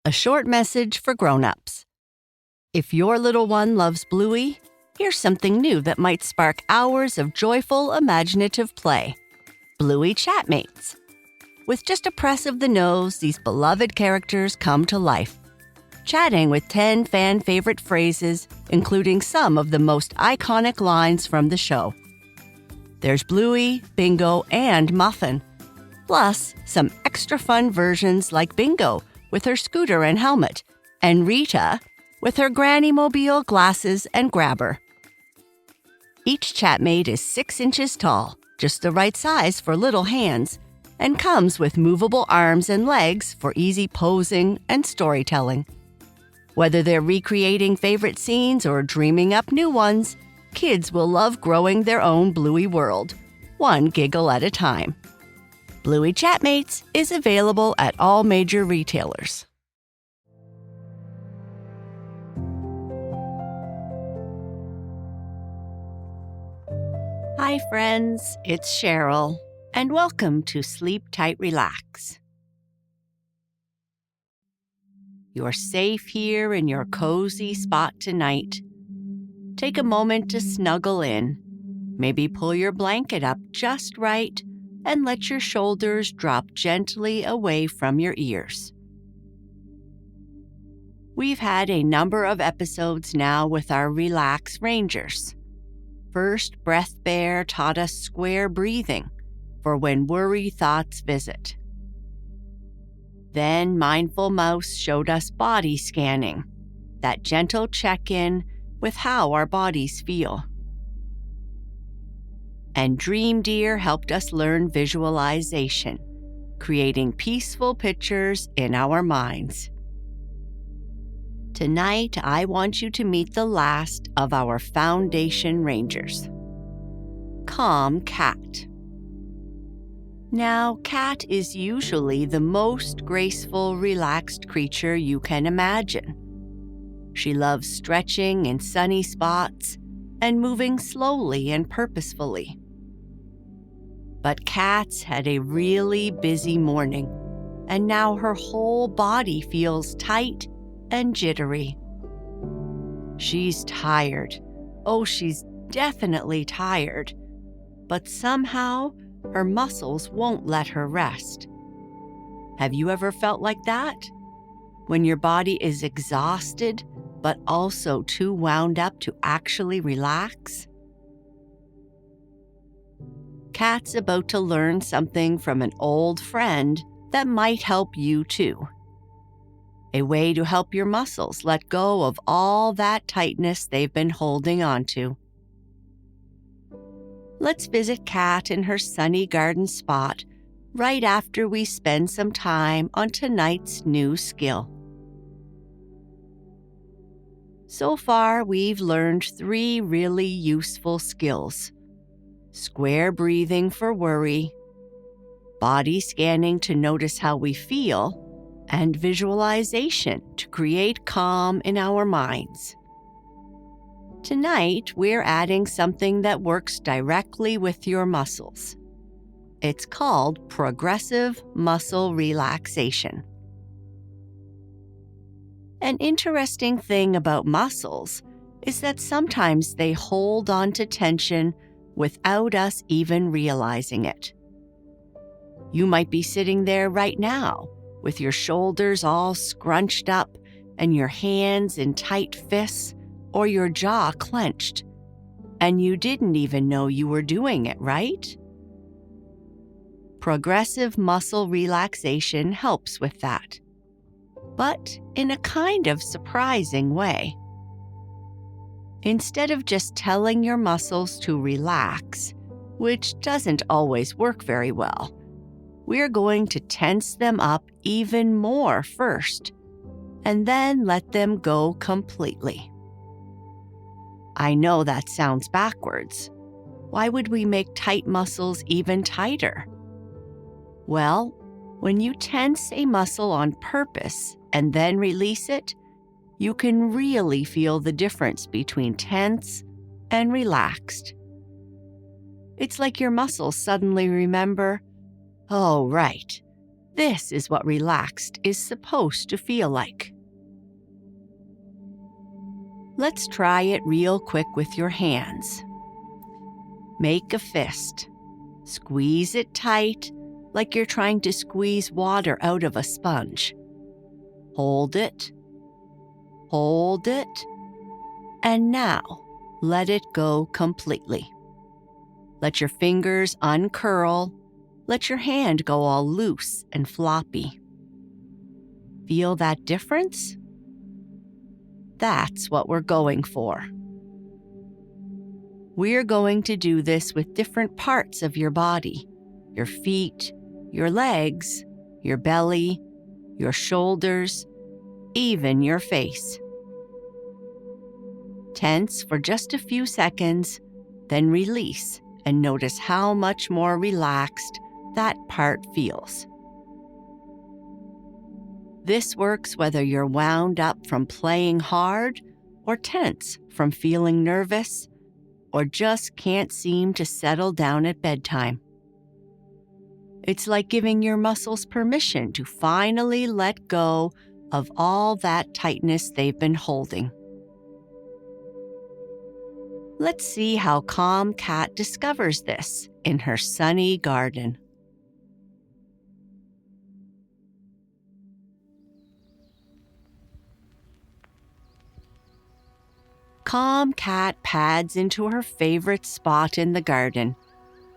a short message for grown-ups. If your little one loves Bluey, here's something new that might spark hours of joyful, imaginative play. Bluey chatmates. With just a press of the nose, these beloved characters come to life, chatting with 10 fan-favorite phrases, including some of the most iconic lines from the show. There's Bluey, Bingo, and Muffin, plus some extra fun versions like Bingo with her scooter and helmet, and Rita with her granny-mobile glasses and grabber. Each chatmate is 6 inches tall, just the right size for little hands, and comes with movable arms and legs for easy posing and storytelling. Whether they're recreating favorite scenes or dreaming up new ones, kids will love growing their own Bluey world, one giggle at a time. Bluey Chatmates is available at all major retailers. Hi friends, it's Sheryl, and welcome to Sleep Tight Relax. You're safe here in your cozy spot tonight. Take a moment to snuggle in. Maybe pull your blanket up just right and let your shoulders drop gently away from your ears. We've had a number of episodes now with our Relax Rangers. First, Breath Bear taught us square breathing for when worry thoughts visit. Then Mindful Mouse showed us body scanning, that gentle check-in with how our bodies feel. And Dream Deer helped us learn visualization, creating peaceful pictures in our minds. Tonight, I want you to meet the last of our Foundation Rangers, Calm Cat. Now, Cat is usually the most graceful, relaxed creature you can imagine. She loves stretching in sunny spots and moving slowly and purposefully. But Cat's had a really busy morning, and now her whole body feels tight and jittery. She's tired. Oh, she's definitely tired. But somehow, her muscles won't let her rest. Have you ever felt like that? When your body is exhausted, but also too wound up to actually relax? Cat's about to learn something from an old friend that might help you too. A way to help your muscles let go of all that tightness they've been holding onto. Let's visit Cat in her sunny garden spot right after we spend some time on tonight's new skill. So far, we've learned 3 really useful skills: square breathing for worry, body scanning to notice how we feel, and visualization to create calm in our minds. Tonight, we're adding something that works directly with your muscles. It's called progressive muscle relaxation. An interesting thing about muscles is that sometimes they hold on to tension without us even realizing it. You might be sitting there right now with your shoulders all scrunched up and your hands in tight fists or your jaw clenched, and you didn't even know you were doing it, right? Progressive muscle relaxation helps with that, but in a kind of surprising way. Instead of just telling your muscles to relax, which doesn't always work very well, we're going to tense them up even more first, and then let them go completely. I know that sounds backwards. Why would we make tight muscles even tighter? Well, when you tense a muscle on purpose and then release it, you can really feel the difference between tense and relaxed. It's like your muscles suddenly remember, oh, right, This is what relaxed is supposed to feel like. Let's try it real quick with your hands. Make a fist. Squeeze it tight, like you're trying to squeeze water out of a sponge. Hold it. Hold it. And now, let it go completely. Let your fingers uncurl. Let your hand go all loose and floppy. Feel that difference? That's what we're going for. We're going to do this with different parts of your body: your feet, your legs, your belly, your shoulders, even your face. Tense for just a few seconds, then release and notice how much more relaxed that part feels. This works whether you're wound up from playing hard, or tense from feeling nervous, or just can't seem to settle down at bedtime. It's like giving your muscles permission to finally let go of all that tightness they've been holding. Let's see how Calm Cat discovers this in her sunny garden. Calm Cat pads into her favorite spot in the garden,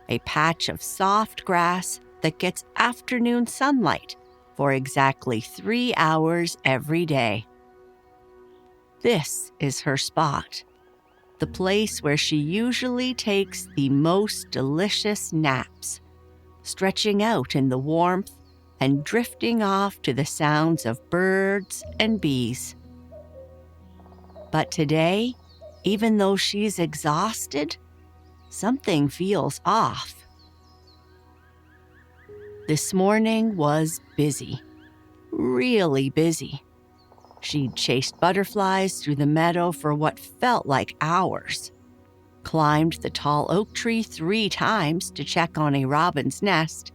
a patch of soft grass that gets afternoon sunlight for exactly 3 hours every day. This is her spot, the place where she usually takes the most delicious naps, stretching out in the warmth and drifting off to the sounds of birds and bees. But today, even though she's exhausted, something feels off. This morning was busy, really busy. She'd chased butterflies through the meadow for what felt like hours, climbed the tall oak tree 3 times to check on a robin's nest,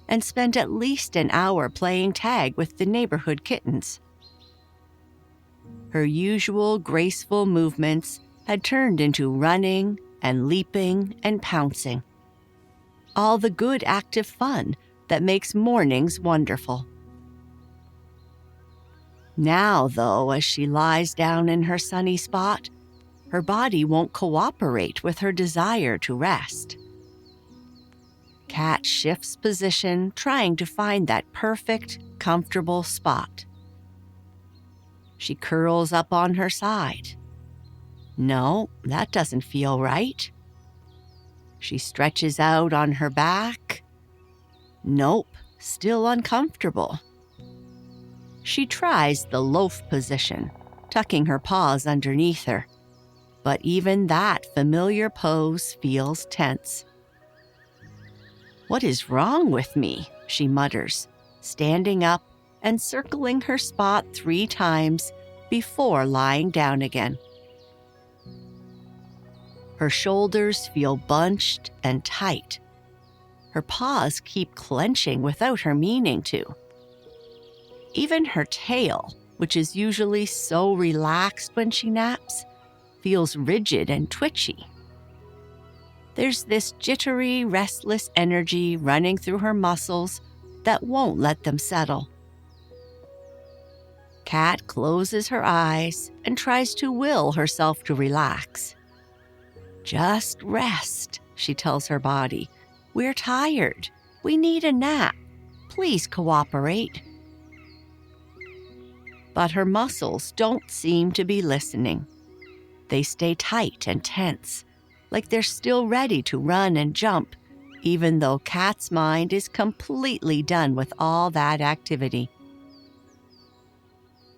and spent at least an hour playing tag with the neighborhood kittens. Her usual graceful movements had turned into running and leaping and pouncing. All the good active fun that makes mornings wonderful. Now, though, as she lies down in her sunny spot, her body won't cooperate with her desire to rest. Cat shifts position, trying to find that perfect, comfortable spot. She curls up on her side. No, that doesn't feel right. She stretches out on her back. Nope, still uncomfortable. She tries the loaf position, tucking her paws underneath her, but even that familiar pose feels tense. "What is wrong with me?" she mutters, standing up and circling her spot 3 times before lying down again. Her shoulders feel bunched and tight. Her paws keep clenching without her meaning to. Even her tail, which is usually so relaxed when she naps, feels rigid and twitchy. There's this jittery, restless energy running through her muscles that won't let them settle. Cat closes her eyes and tries to will herself to relax. "Just rest," she tells her body. "We're tired. We need a nap. Please cooperate." But her muscles don't seem to be listening. They stay tight and tense, like they're still ready to run and jump, even though Cat's mind is completely done with all that activity.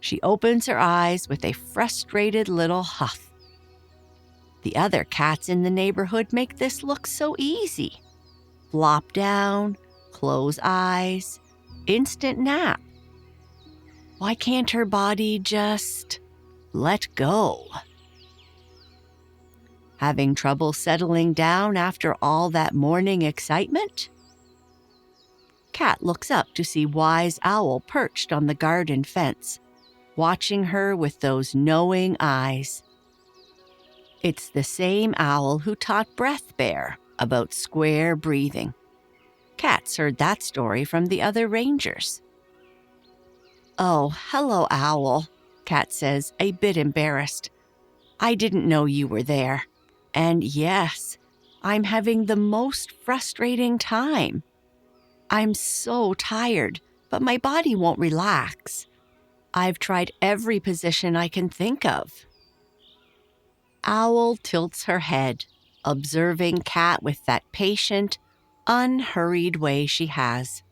She opens her eyes with a frustrated little huff. The other cats in the neighborhood make this look so easy. Flop down, close eyes, instant nap. Why can't her body just let go? Having trouble settling down after all that morning excitement? Cat looks up to see Wise Owl perched on the garden fence, watching her with those knowing eyes. It's the same owl who taught Breath Bear about square breathing. Cat's heard that story from the other rangers. "Oh, hello, Owl," Cat says, a bit embarrassed. "I didn't know you were there. And yes, I'm having the most frustrating time. I'm so tired, but my body won't relax. I've tried every position I can think of." Owl tilts her head, observing Cat with that patient, unhurried way she has.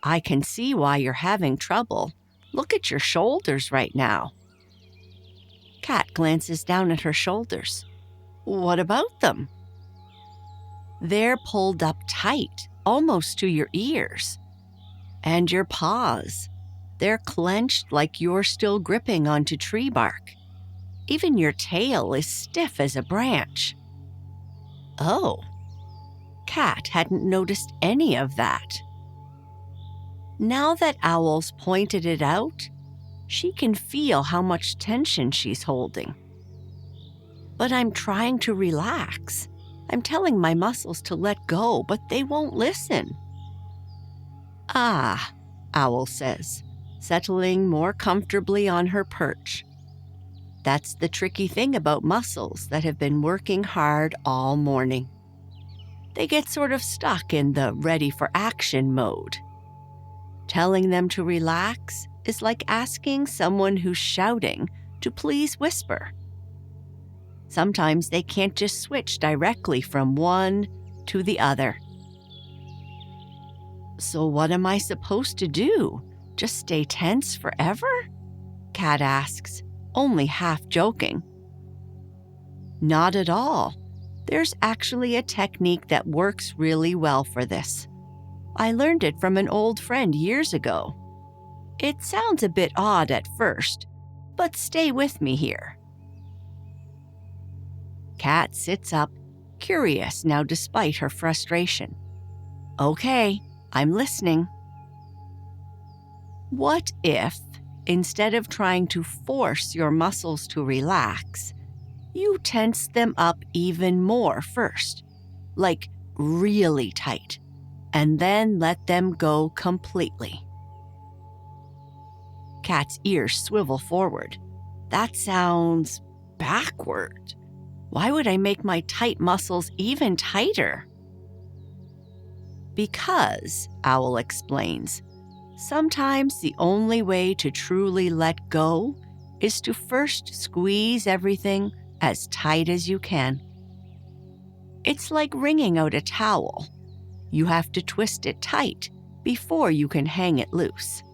"I can see why you're having trouble. Look at your shoulders right now." Cat glances down at her shoulders. "What about them?" "They're pulled up tight, almost to your ears. And your paws. They're clenched like you're still gripping onto tree bark. Even your tail is stiff as a branch." Oh, Cat hadn't noticed any of that. Now that Owl's pointed it out, she can feel how much tension she's holding. "But I'm trying to relax. I'm telling my muscles to let go, but they won't listen." "Ah," Owl says, settling more comfortably on her perch. "That's the tricky thing about muscles that have been working hard all morning. They get sort of stuck in the ready-for-action mode. Telling them to relax is like asking someone who's shouting to please whisper. Sometimes they can't just switch directly from one to the other." "So what am I supposed to do? Just stay tense forever?" Cat asks, only half joking. "Not at all. There's actually a technique that works really well for this. I learned it from an old friend years ago. It sounds a bit odd at first, but stay with me here." Cat sits up, curious now despite her frustration. "Okay, I'm listening." What if, instead of trying to force your muscles to relax, you tense them up even more first, like really tight, and then let them go completely? Cat's ears swivel forward. That sounds backward. Why would I make my tight muscles even tighter? "Because," Owl explains, "sometimes the only way to truly let go is to first squeeze everything as tight as you can. It's like wringing out a towel. You have to twist it tight before you can hang it loose."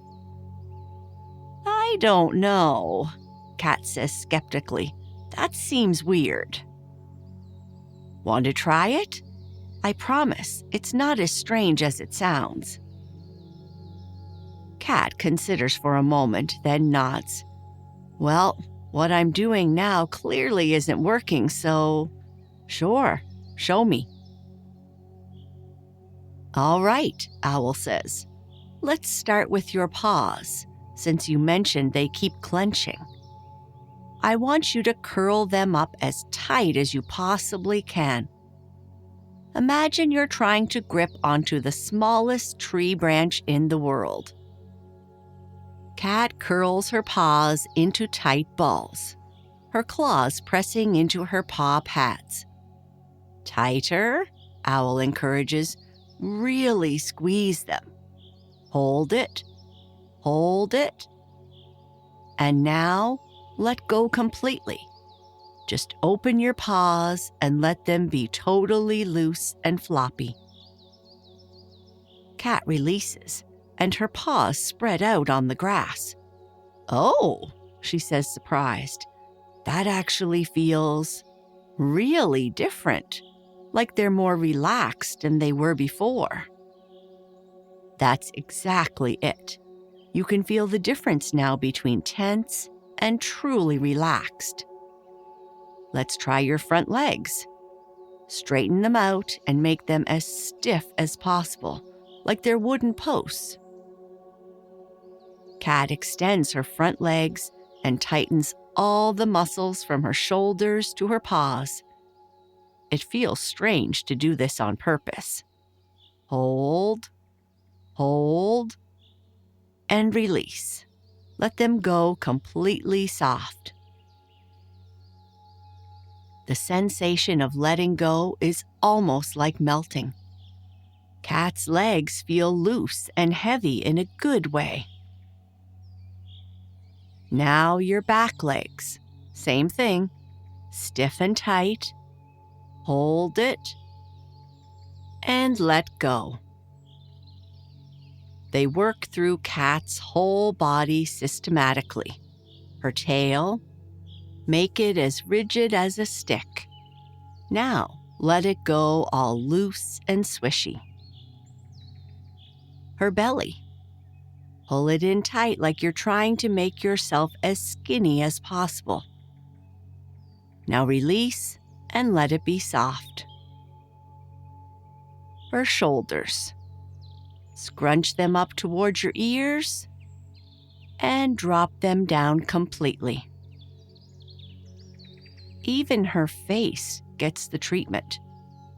"I don't know," Cat says skeptically. "That seems weird." "Want to try it? I promise it's not as strange as it sounds." Cat considers for a moment, then nods. "Well, what I'm doing now clearly isn't working, so sure, show me." "All right," Owl says. "Let's start with your paws, since you mentioned they keep clenching. I want you to curl them up as tight as you possibly can. Imagine you're trying to grip onto the smallest tree branch in the world." Cat curls her paws into tight balls, her claws pressing into her paw pads. "Tighter," Owl encourages. "Really squeeze them. Hold it. Hold it. And now, let go completely. Just open your paws and let them be totally loose and floppy." Cat releases, and her paws spread out on the grass. "Oh," she says, surprised. "That actually feels really different, like they're more relaxed than they were before." That's exactly it. You can feel the difference now between tense and truly relaxed. Let's try your front legs. Straighten them out and make them as stiff as possible, like they're wooden posts. Cat extends her front legs and tightens all the muscles from her shoulders to her paws. It feels strange to do this on purpose. Hold, hold, and release. Let them go completely soft. The sensation of letting go is almost like melting. Cat's legs feel loose and heavy in a good way. Now your back legs. Same thing. Stiff and tight. Hold it. And let go. They work through Cat's whole body systematically. Her tail. Make it as rigid as a stick. Now let it go all loose and swishy. Her belly. Pull it in tight like you're trying to make yourself as skinny as possible. Now release and let it be soft. Her shoulders. Scrunch them up towards your ears and drop them down completely. Even her face gets the treatment.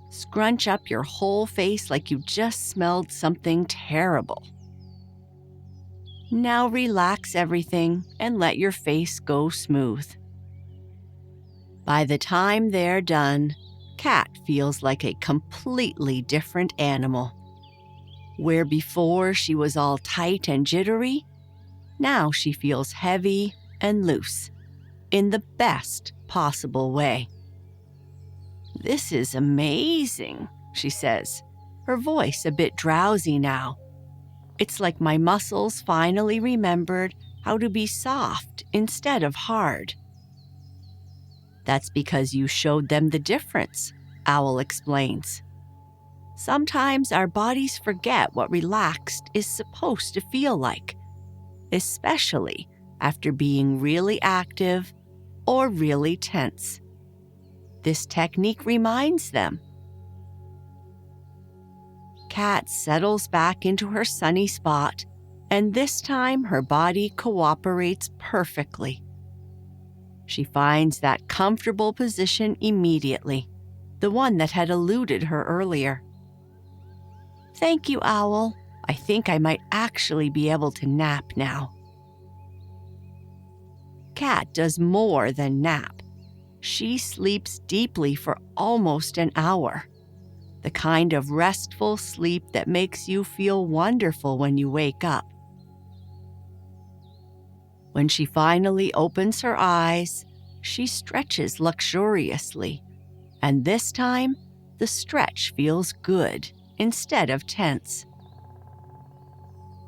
Scrunch up your whole face like you just smelled something terrible. Now relax everything and let your face go smooth. By the time they're done, Cat feels like a completely different animal. Where before she was all tight and jittery, now she feels heavy and loose, in the best possible way. "This is amazing," she says, her voice a bit drowsy now. "It's like my muscles finally remembered how to be soft instead of hard." "That's because you showed them the difference," Owl explains. "Sometimes our bodies forget what relaxed is supposed to feel like, especially after being really active or really tense. This technique reminds them." Cat settles back into her sunny spot, and this time her body cooperates perfectly. She finds that comfortable position immediately, the one that had eluded her earlier. "Thank you, Owl. I think I might actually be able to nap now." Cat does more than nap. She sleeps deeply for almost an hour. The kind of restful sleep that makes you feel wonderful when you wake up. When she finally opens her eyes, she stretches luxuriously, and this time, the stretch feels good instead of tense.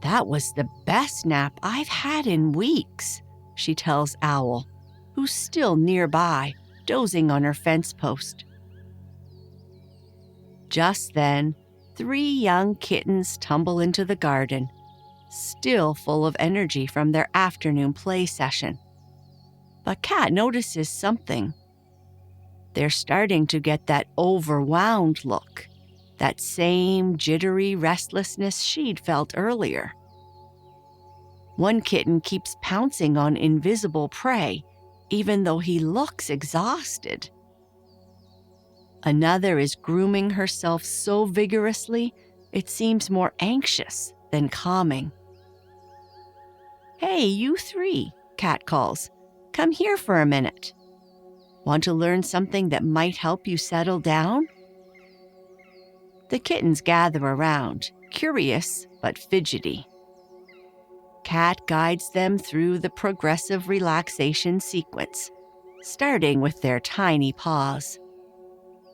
"That was the best nap I've had in weeks," she tells Owl, who's still nearby, dozing on her fence post. Just then, 3 young kittens tumble into the garden, still full of energy from their afternoon play session. But Cat notices something. They're starting to get that overwhelmed look, that same jittery restlessness she'd felt earlier. One kitten keeps pouncing on invisible prey, even though he looks exhausted. Another is grooming herself so vigorously, it seems more anxious than calming. "Hey, you 3, Cat calls. "Come here for a minute. Want to learn something that might help you settle down?" The kittens gather around, curious but fidgety. Cat guides them through the progressive relaxation sequence, starting with their tiny paws.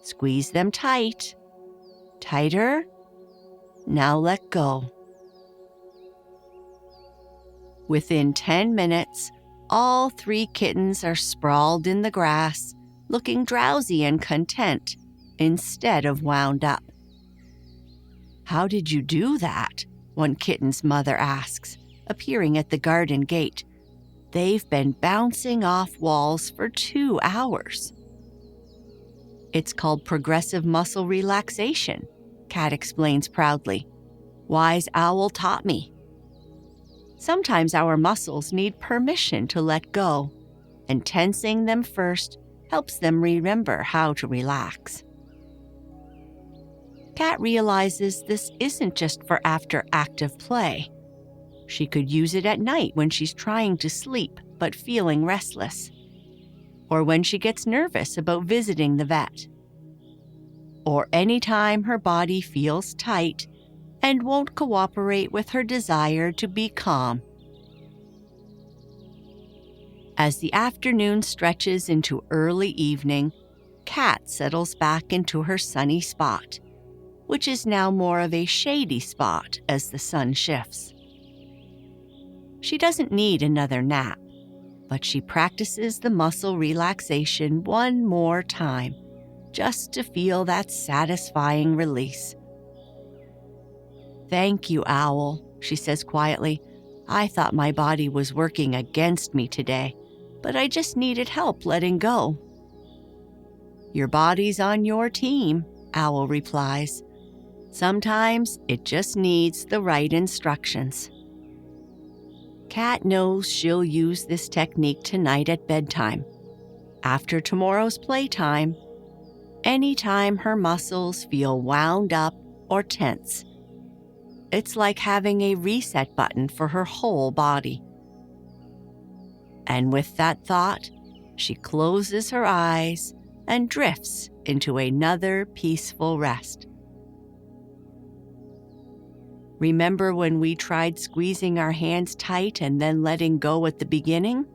Squeeze them tight. Tighter. Now let go. Within 10 minutes, all 3 kittens are sprawled in the grass, looking drowsy and content instead of wound up. "How did you do that?" one kitten's mother asks, appearing at the garden gate. "They've been bouncing off walls for 2 hours." "It's called progressive muscle relaxation," Cat explains proudly. Wise owl taught me. Sometimes our muscles need permission to let go, and tensing them first helps them remember how to relax. Cat realizes this isn't just for after active play. She could use it at night when she's trying to sleep but feeling restless, or when she gets nervous about visiting the vet, or anytime her body feels tight and won't cooperate with her desire to be calm. As the afternoon stretches into early evening, Cat settles back into her sunny spot, which is now more of a shady spot as the sun shifts. She doesn't need another nap, but she practices the muscle relaxation one more time, just to feel that satisfying release. "Thank you, Owl," she says quietly. "I thought my body was working against me today, but I just needed help letting go." "Your body's on your team," Owl replies. "Sometimes it just needs the right instructions." Cat knows she'll use this technique tonight at bedtime, after tomorrow's playtime, anytime her muscles feel wound up or tense. It's like having a reset button for her whole body. And with that thought, she closes her eyes and drifts into another peaceful rest. Remember when we tried squeezing our hands tight and then letting go at the beginning?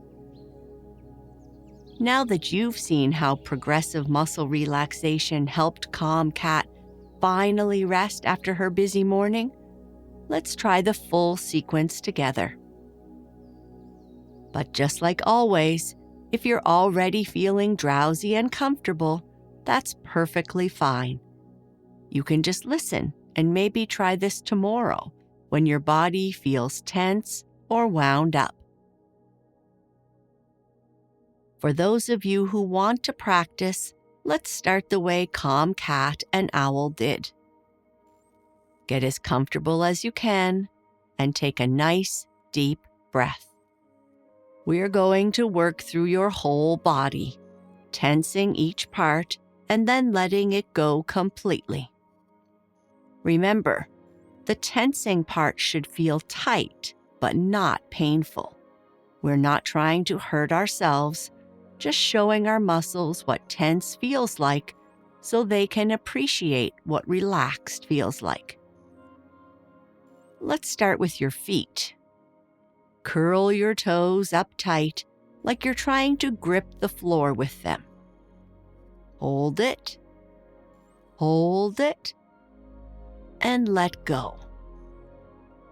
Now that you've seen how progressive muscle relaxation helped calm Cat finally rest after her busy morning, let's try the full sequence together. But just like always, if you're already feeling drowsy and comfortable, that's perfectly fine. You can just listen and maybe try this tomorrow when your body feels tense or wound up. For those of you who want to practice, let's start the way Calm Cat and Owl did. Get as comfortable as you can and take a nice, deep breath. We're going to work through your whole body, tensing each part and then letting it go completely. Remember, the tensing part should feel tight, but not painful. We're not trying to hurt ourselves, just showing our muscles what tense feels like so they can appreciate what relaxed feels like. Let's start with your feet. Curl your toes up tight, like you're trying to grip the floor with them. Hold it, and let go.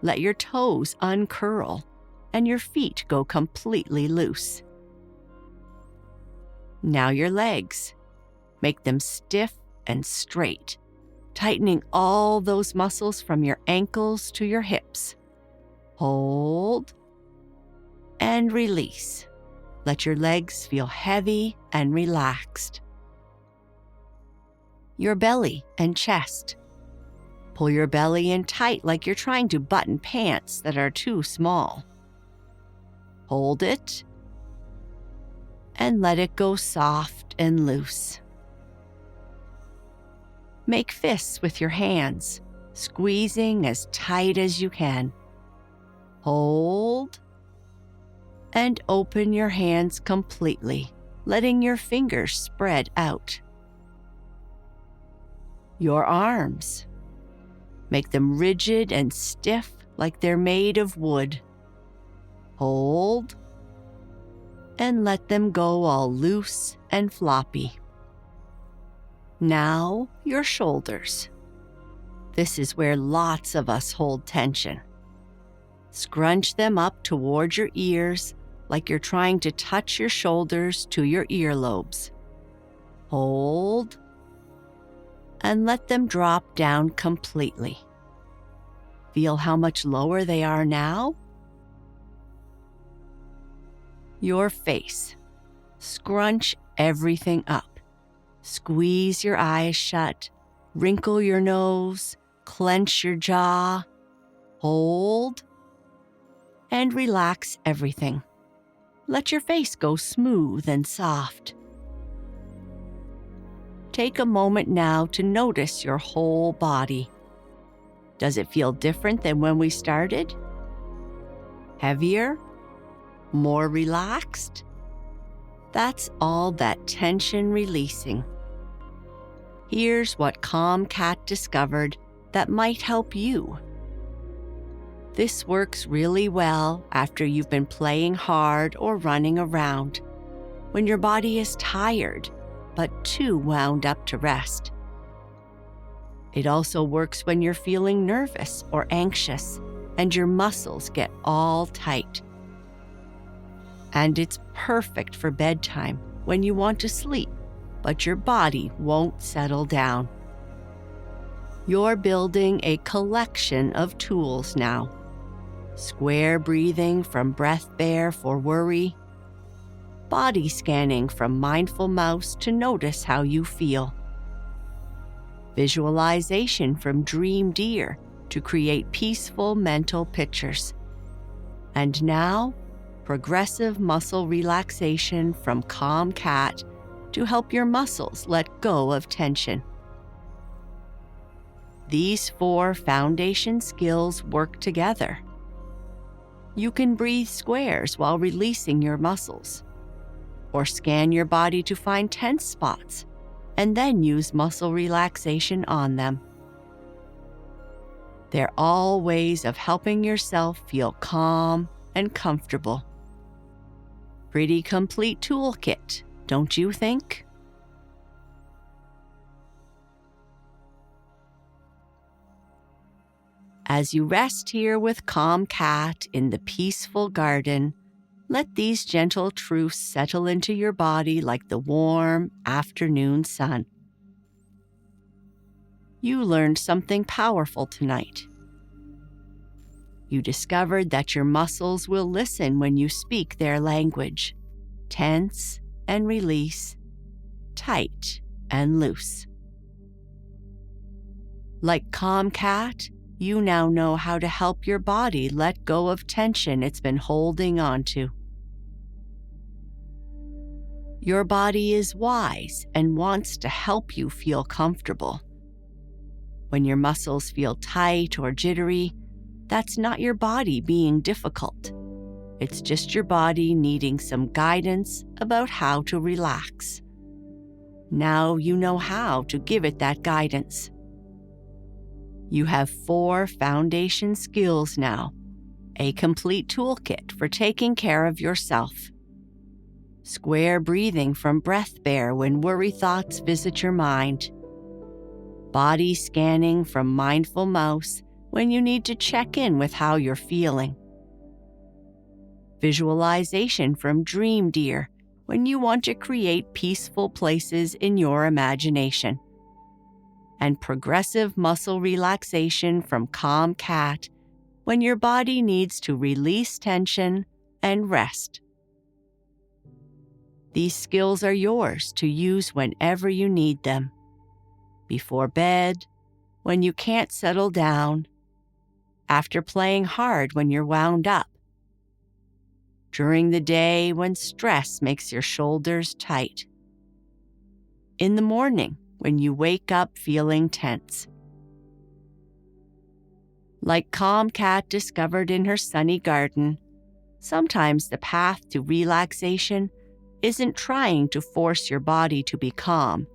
Let your toes uncurl and your feet go completely loose. Now your legs. Make them stiff and straight, tightening all those muscles from your ankles to your hips. Hold and release. Let your legs feel heavy and relaxed. Your belly and chest. Pull your belly in tight like you're trying to button pants that are too small. Hold it and let it go soft and loose. Make fists with your hands, squeezing as tight as you can. Hold and open your hands completely, letting your fingers spread out. Your arms. Make them rigid and stiff like they're made of wood. Hold and let them go all loose and floppy. Now your shoulders. This is where lots of us hold tension. Scrunch them up toward your ears like you're trying to touch your shoulders to your earlobes. Hold and let them drop down completely. Feel how much lower they are now? Your face. Scrunch everything up. Squeeze your eyes shut, wrinkle your nose, clench your jaw, Hold, and relax everything. Let your face go smooth and soft. Take a moment now to notice your whole body. Does it feel different than when we started? Heavier? More relaxed? That's all that tension releasing. Here's what Calm Cat discovered that might help you. This works really well after you've been playing hard or running around, when your body is tired but too wound up to rest. It also works when you're feeling nervous or anxious and your muscles get all tight. And it's perfect for bedtime when you want to sleep, but your body won't settle down. You're building a collection of tools now. Square breathing from breath bear for worry. Body scanning from mindful mouse to notice how you feel. Visualization from dream deer to create peaceful mental pictures. And now, progressive muscle relaxation from Calm Cat to help your muscles let go of tension. These 4 foundation skills work together. You can breathe squares while releasing your muscles, or scan your body to find tense spots and then use muscle relaxation on them. They're all ways of helping yourself feel calm and comfortable. Pretty complete toolkit, don't you think? As you rest here with Calm Cat in the peaceful garden, let these gentle truths settle into your body like the warm afternoon sun. You learned something powerful tonight. You discovered that your muscles will listen when you speak their language. Tense and release, tight and loose. Like Calm Cat, you now know how to help your body let go of tension it's been holding onto. Your body is wise and wants to help you feel comfortable. When your muscles feel tight or jittery, that's not your body being difficult. It's just your body needing some guidance about how to relax. Now you know how to give it that guidance. You have 4 foundation skills now, a complete toolkit for taking care of yourself. Square breathing from breath bear when worry thoughts visit your mind. Body scanning from mindful mouse when you need to check in with how you're feeling. Visualization from dream deer when you want to create peaceful places in your imagination. And progressive muscle relaxation from Calm Cat when your body needs to release tension and rest. These skills are yours to use whenever you need them. Before bed, when you can't settle down, after playing hard when you're wound up, during the day when stress makes your shoulders tight, in the morning when you wake up feeling tense. Like Calm Cat discovered in her sunny garden, sometimes the path to relaxation isn't trying to force your body to be calm.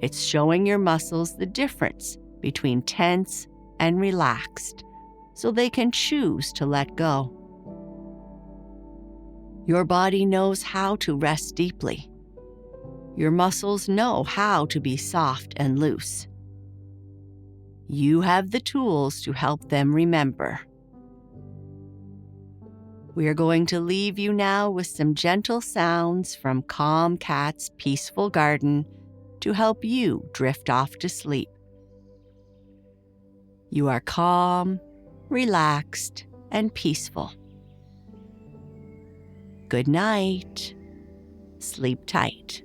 It's showing your muscles the difference between tense and relaxed, so they can choose to let go. Your body knows how to rest deeply. Your muscles know how to be soft and loose. You have the tools to help them remember. We are going to leave you now with some gentle sounds from Calm Cat's peaceful garden to help you drift off to sleep. You are calm, relaxed, and peaceful. Good night. Sleep tight.